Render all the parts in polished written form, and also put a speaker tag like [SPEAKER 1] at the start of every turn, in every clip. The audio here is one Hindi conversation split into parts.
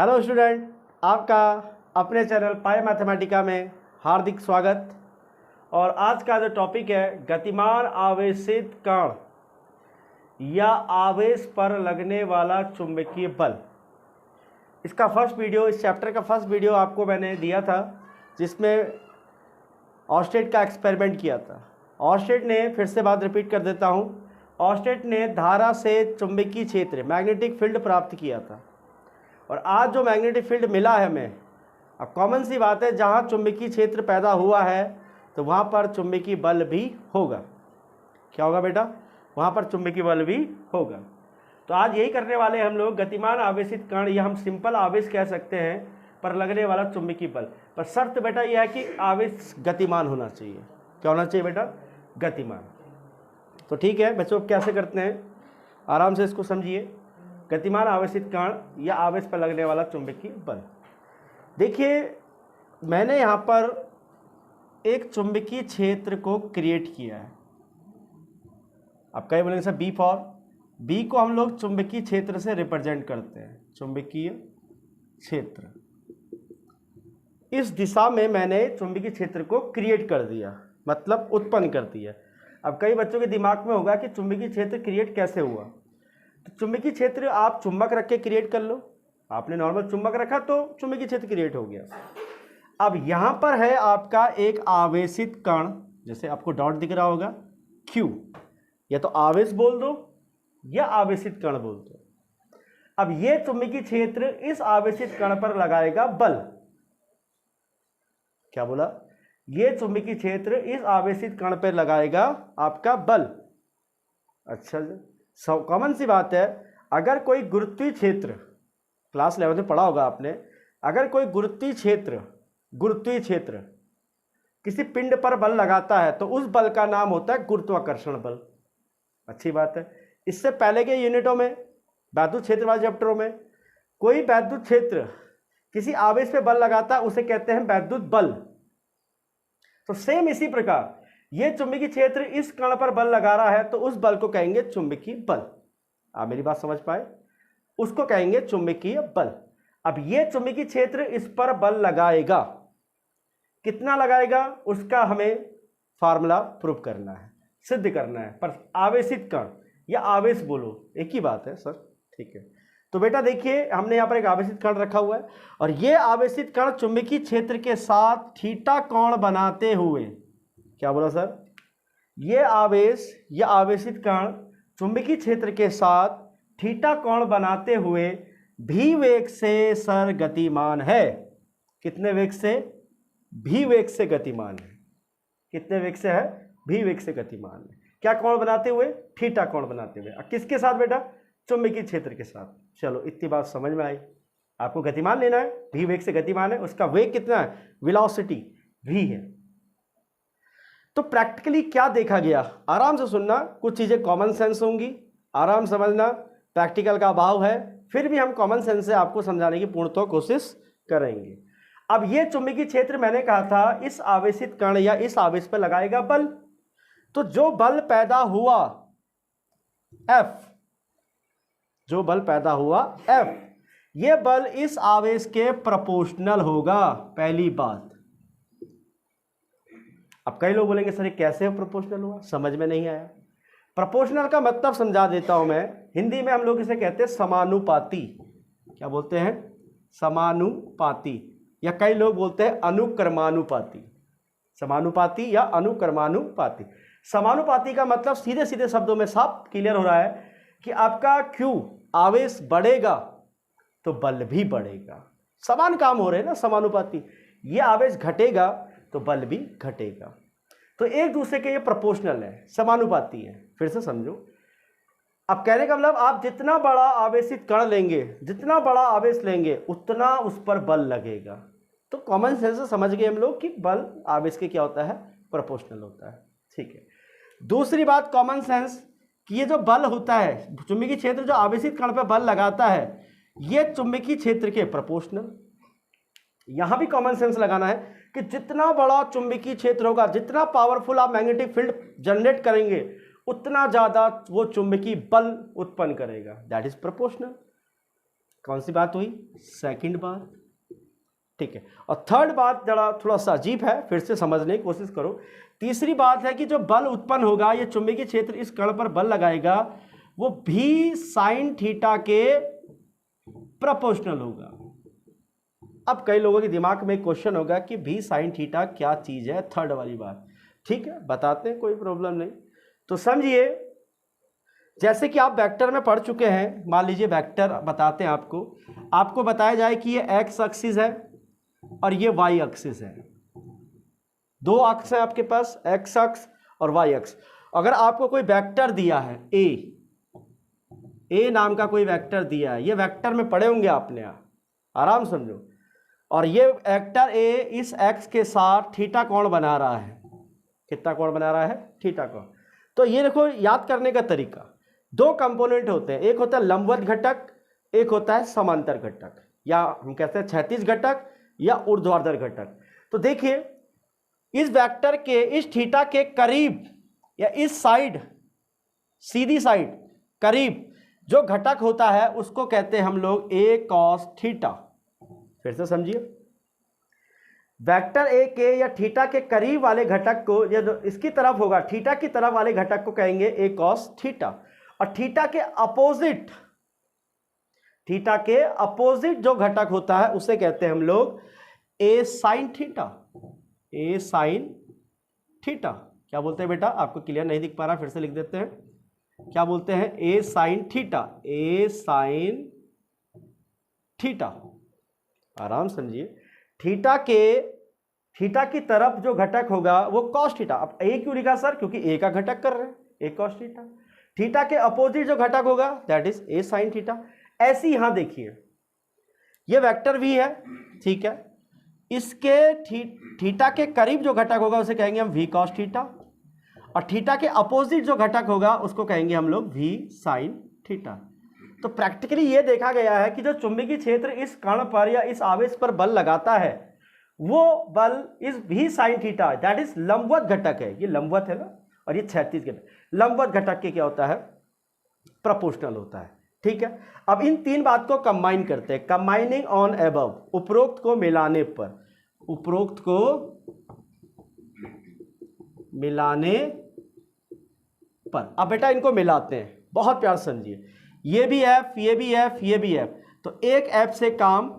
[SPEAKER 1] हेलो स्टूडेंट, आपका अपने चैनल पाई मैथमेटिका में हार्दिक स्वागत। और आज का जो टॉपिक है गतिमान आवेशित कण या आवेश पर लगने वाला चुंबकीय बल। इसका फर्स्ट वीडियो, इस चैप्टर का फर्स्ट वीडियो आपको मैंने दिया था जिसमें ऑर्स्टेड का एक्सपेरिमेंट किया था। ऑर्स्टेड ने, फिर से बात रिपीट कर देता हूँ, ऑर्स्टेड ने धारा से चुंबकीय क्षेत्र मैग्नेटिक फील्ड प्राप्त किया था। और आज जो मैग्नेटिक फील्ड मिला है हमें, अब कॉमन सी बात है, जहाँ चुंबकीय क्षेत्र पैदा हुआ है तो वहाँ पर चुंबकीय बल भी होगा। क्या होगा बेटा? वहाँ पर चुंबकीय बल भी होगा। तो आज यही करने वाले हैं हम लोग, गतिमान आवेशित कण या हम सिंपल आवेश कह सकते हैं पर लगने वाला चुंबकीय बल। पर शर्त बेटा यह है कि आवेश गतिमान होना चाहिए। क्या होना चाहिए बेटा? गतिमान। तो ठीक है बच्चों, कैसे करते हैं आराम से इसको समझिए। गतिमान आवेशित कण या आवेश पर लगने वाला चुंबकीय बल। देखिए, मैंने यहाँ पर एक चुंबकीय क्षेत्र को क्रिएट किया है। आप कहीं बोलेंगे सर बी फॉर, बी को हम लोग चुंबकीय क्षेत्र से रिप्रेजेंट करते हैं। चुंबकीय क्षेत्र, इस दिशा में मैंने चुंबकीय क्षेत्र को क्रिएट कर दिया, मतलब उत्पन्न कर दिया। अब कई बच्चों के दिमाग में होगा कि चुंबकीय क्षेत्र क्रिएट कैसे हुआ। तो चुंबकीय क्षेत्र आप चुंबक रख के क्रिएट कर लो। आपने नॉर्मल चुंबक रखा तो चुंबकीय क्षेत्र क्रिएट हो गया। अब यहाँ पर है आपका एक आवेशित कण, जैसे आपको डॉट दिख रहा होगा Q, या तो आवेश बोल दो या आवेशित कण बोल दो। अब ये चुंबकीय क्षेत्र इस आवेशित कण पर लगाएगा बल। क्या बोला? ये चुंबकीय क्षेत्र इस आवेशित कण पर लगाएगा आपका बल। अच्छा जी, कॉमन सी बात है, अगर कोई गुरुत्वीय क्षेत्र, क्लास 11 में पढ़ा होगा आपने, अगर कोई गुरुत्वीय क्षेत्र किसी पिंड पर बल लगाता है तो उस बल का नाम होता है गुरुत्वाकर्षण बल। अच्छी बात है। इससे पहले के यूनिटों में, वैद्युत क्षेत्र वाले चैप्टरों में, कोई वैद्युत क्षेत्र किसी आवेश पे बल लगाता है उसे कहते हैं वैद्युत बल। तो सेम इसी प्रकार ये चुंबकीय क्षेत्र इस कण पर बल लगा रहा है तो उस बल को कहेंगे चुंबकीय बल। आप मेरी बात समझ पाए? उसको कहेंगे चुंबकीय बल। अब ये चुंबकीय क्षेत्र इस पर बल लगाएगा। कितना लगाएगा उसका हमें फार्मूला प्रूव करना है, सिद्ध करना है। पर आवेशित कण या आवेश बोलो, एक ही बात है सर। ठीक है, तो बेटा देखिए, हमने यहाँ पर एक आवेशित कण रखा हुआ है और ये आवेशित कण चुंबकीय क्षेत्र के साथ थीटा कोण बनाते हुए, क्या बोला सर? ये आवेश या आवेशित कण चुंबकीय क्षेत्र के साथ थीटा कोण बनाते हुए भी वेग से सर गतिमान है। कितने वेग से? भी वेग से गतिमान है। कितने वेग से है? भी वेग से गतिमान है। क्या कोण बनाते हुए? थीटा कोण बनाते हुए। किसके साथ बेटा? चुंबकीय क्षेत्र के साथ। चलो, इतनी बात समझ में आई। आपको गतिमान लेना है, भी वेग से गतिमान है, उसका वेग कितना है? वेलोसिटी v है। तो प्रैक्टिकली क्या देखा गया, आराम से सुनना, कुछ चीजें कॉमन सेंस होंगी, आराम समझना। प्रैक्टिकल का अभाव है, फिर भी हम कॉमन सेंस से आपको समझाने की पूर्णतः कोशिश करेंगे। अब ये चुंबकीय क्षेत्र मैंने कहा था इस आवेशित कण या इस आवेश पर लगाएगा बल। तो जो बल पैदा हुआ F, जो बल पैदा हुआ F, ये बल इस आवेश के प्रोपोर्शनल होगा। पहली बात। अब कई लोग बोलेंगे सर ये कैसे प्रोपोर्शनल हुआ, समझ में नहीं आया। प्रोपोर्शनल का मतलब समझा देता हूं मैं। हिंदी में हम लोग इसे कहते हैं समानुपाती। क्या बोलते हैं? समानुपाती, या कई लोग बोलते हैं अनुक्रमानुपाती। समानुपाती या अनुक्रमानुपाती। समानुपाती का मतलब सीधे सीधे शब्दों में साफ क्लियर हो रहा है कि आपका Q आवेश बढ़ेगा तो बल भी बढ़ेगा। समान काम हो रहे हैं ना, समानुपाती। ये आवेश घटेगा तो बल भी घटेगा। तो एक दूसरे के ये प्रोपोर्शनल है, समानुपाती है। फिर से समझो, अब कहने का मतलब आप जितना बड़ा आवेशित कण लेंगे, जितना बड़ा आवेश लेंगे, उतना उस पर बल लगेगा। तो कॉमन सेंस से समझ गए हम लोग कि बल आवेश के क्या होता है? प्रोपोर्शनल होता है। ठीक है। दूसरी बात कॉमन सेंस कि ये जो बल होता है, चुंबकीय क्षेत्र जो आवेशित कण पर बल लगाता है, ये चुंबकीय क्षेत्र के प्रोपोर्शनल। यहां भी कॉमन सेंस लगाना है कि जितना बड़ा चुंबकीय क्षेत्र होगा, जितना पावरफुल आप मैग्नेटिक फील्ड जनरेट करेंगे, उतना ज्यादा वो चुंबकीय बल उत्पन्न करेगा। That is proportional. कौन सी बात हुई? सेकंड बात, ठीक है। और थर्ड बात जरा थोड़ा सा अजीब है, फिर से समझने की कोशिश करो। तीसरी बात है कि जो बल उत्पन्न होगा, ये चुंबकीय क्षेत्र इस कण पर बल लगाएगा, वो भी साइन थीटा के प्रोपोर्शनल होगा। अब कई लोगों के दिमाग में क्वेश्चन होगा कि भी साइन थीटा क्या चीज है, थर्ड वाली बात, ठीक है बताते हैं, कोई प्रॉब्लम नहीं। तो समझिए, जैसे कि आप वेक्टर में पढ़ चुके हैं, मान लीजिए वेक्टर बताते हैं आपको बताया जाए कि ये एक्स एक्सिस है और ये वाई एक्सिस है, दो अक्ष है आपके पास, एक्स अक्ष और वाई अक्ष। अगर आपको कोई वेक्टर दिया है ए नाम का कोई वेक्टर दिया है, ये वेक्टर में पढ़े होंगे आपने, आराम समझो, और ये वेक्टर ए इस एक्स के साथ थीटा कोण बना रहा है, कितना कोण बना रहा है? थीटा कोण। तो ये देखो याद करने का तरीका, दो कंपोनेंट होते हैं, एक होता है लंबवत घटक, एक होता है समांतर घटक, या हम कहते हैं क्षैतिज घटक या ऊर्ध्वाधर घटक। तो देखिए, इस वेक्टर के इस थीटा के करीब या इस साइड, सीधी साइड करीब जो घटक होता है उसको कहते हैं हम लोग ए कॉस थीटा। फिर से समझिए, वेक्टर ए के या थीटा के करीब वाले घटक को, या जो इसकी तरफ होगा थीटा की तरफ वाले घटक को कहेंगे ए कॉस थीटा, और थीटा के अपोजिट जो घटक होता है उसे कहते हैं हम लोग ए साइन थीटा। ए साइन थीटा क्या बोलते हैं बेटा? आपको क्लियर नहीं दिख पा रहा, फिर से लिख देते हैं, क्या बोलते हैं? ए साइन थीटा, ए साइन थीटा। आराम समझिए, थीटा की तरफ जो घटक होगा वो कॉस थीटा। अब ए क्यों लिखा सर? क्योंकि ए का घटक कर रहे हैं, ए कॉस थीटा। थीटा के अपोजिट जो घटक होगा that is a sine theta. ऐसे यहां देखिए, ये वेक्टर भी है, ठीक है, इसके थीटा के करीब जो घटक होगा उसे कहेंगे हम वी कॉस थीटा, और थीटा के अपोजिट जो घटक होगा उसको कहेंगे हम लोग वी साइन थीटा। तो प्रैक्टिकली ये देखा गया है कि जो चुंबकीय क्षेत्र इस कण पर या इस आवेश पर बल लगाता है, वो बल इस V sine theta, that is लंबवत घटक है, ये लंबवत है ना, और ये क्षैतिज घटक, लंबवत घटक के क्या होता है? प्रोपोर्शनल होता है, ठीक है। अब इन तीन बात को कंबाइन करते हैं, कंबाइनिंग ऑन अबव, उपरोक्त को मिलाने पर, उपरोक्त को मिलाने पर। अब बेटा इनको मिलाते हैं, बहुत प्यार समझिए, ये भी एफ, ये भी एफ, ये भी एफ, तो एक एफ से काम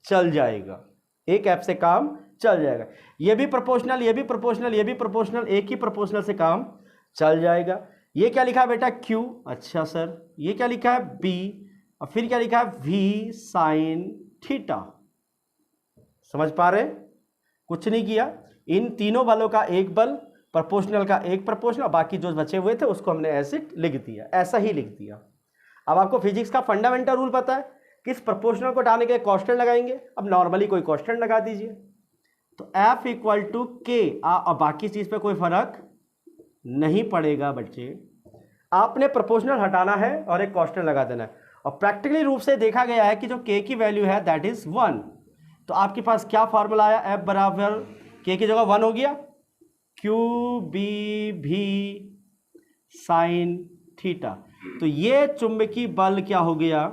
[SPEAKER 1] चल जाएगा, एक एफ से काम चल जाएगा। ये भी प्रोपोर्शनल, ये भी प्रोपोर्शनल, ये भी प्रोपोर्शनल, एक ही प्रोपोर्शनल से काम चल जाएगा। ये क्या लिखा है बेटा? क्यू। अच्छा सर, ये क्या लिखा है? बी। और फिर क्या लिखा है? V sine theta. समझ पा रहे हैं? कुछ नहीं किया, इन तीनों बलों का एक बल, प्रोपोर्शनल का एक प्रोपोर्शनल, बाकी जो बचे हुए थे उसको हमने ऐसे लिख दिया, ऐसा ही लिख दिया। अब आपको फिजिक्स का फंडामेंटल रूल पता है, किस प्रोपोर्शनल को हटाने के लिए कांस्टेंट लगाएंगे। अब नॉर्मली कोई कांस्टेंट लगा दीजिए, तो F इक्वल टू के, और बाकी चीज पे कोई फर्क नहीं पड़ेगा बच्चे, आपने प्रोपोर्शनल हटाना है और एक कांस्टेंट लगा देना है। और प्रैक्टिकली रूप से देखा गया है कि जो k की वैल्यू है दैट इज 1, तो आपके पास क्या फॉर्मूला आया? F बराबर k की जगह 1 हो गया, क्यू बी भी साइन थीटा। तो ये चुंबकीय बल क्या हो गया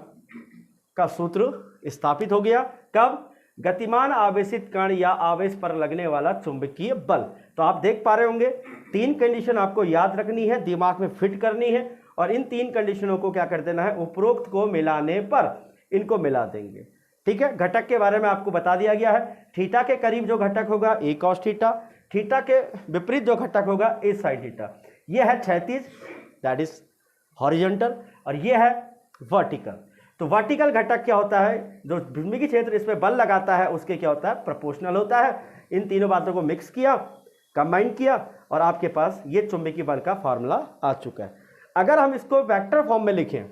[SPEAKER 1] का सूत्र स्थापित हो गया। कब? गतिमान आवेशित कण या आवेश पर लगने वाला चुंबकीय बल। तो आप देख पा रहे होंगे, तीन कंडीशन आपको याद रखनी है, दिमाग में फिट करनी है, और इन तीन कंडीशनों को क्या कर देना है? उपरोक्त को मिलाने पर इनको मिला देंगे, ठीक है। घटक के बारे में आपको बता दिया गया है, थीटा के करीब जो घटक होगा ए कॉस थीटा, थीटा के विपरीत जो घटक होगा ए साइन थीटा। ये है क्षैतिज दैट इज हॉरिजॉन्टल, और ये है वर्टिकल। तो वर्टिकल घटक क्या होता है? जो चुंबकीय क्षेत्र इस पर बल लगाता है उसके क्या होता है? प्रोपोर्शनल होता है। इन तीनों बातों को मिक्स किया, कंबाइन किया, और आपके पास ये चुंबकीय बल का फॉर्मूला आ चुका है। अगर हम इसको वेक्टर फॉर्म में लिखें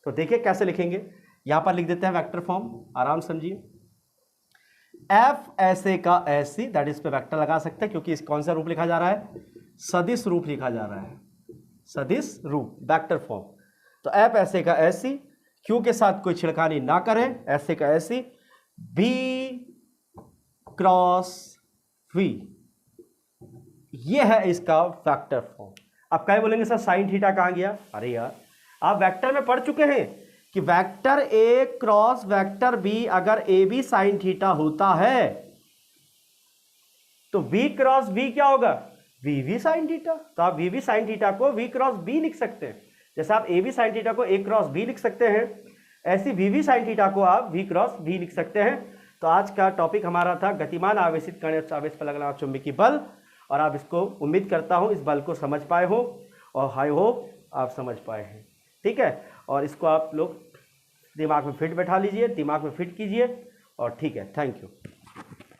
[SPEAKER 1] तो देखिए कैसे लिखेंगे, यहां पर लिख देते हैं वेक्टर फॉर्म, आराम समझिए। एफ ऐसे का ऐसी, दैट इस पे वेक्टर लगा सकते हैं क्योंकि इस कौन सा रूप लिखा जा रहा है? सदिश रूप लिखा जा रहा है, सदिश रूप, वेक्टर फॉर्म। तो एफ ऐसे का ऐसी, क्यू के साथ कोई छिड़खानी ना करें, ऐसे का ऐसी, बी क्रॉस वी, ये है इसका वेक्टर फॉर्म। अब क्या बोलेंगे सर साइन थीटा कहां गया? अरे यार, आप वेक्टर में पढ़ चुके हैं कि vector A cross vector B अगर ए बी साइन थीटा होता है तो वी क्रॉस बी क्या होगा, वी वी साइन थीटा। तो आप वी वी साइन थीटा को वी क्रॉस बी लिख सकते हैं, जैसे आप ए बी साइन थीटा को ए क्रॉस बी लिख सकते हैं, ऐसी वी वी साइन थीटा को आप वी क्रॉस बी लिख सकते हैं। तो आज का टॉपिक हमारा था गतिमान आवेशित कण आवेश पर लगना चुंबकीय बल, और आप इसको उम्मीद करता हूं इस बल को समझ पाए हो, और आई होप आप समझ पाए हैं। ठीक है, और इसको आप लोग दिमाग में फिट बैठा लीजिए, दिमाग में फिट कीजिए, और ठीक है, थैंक यू।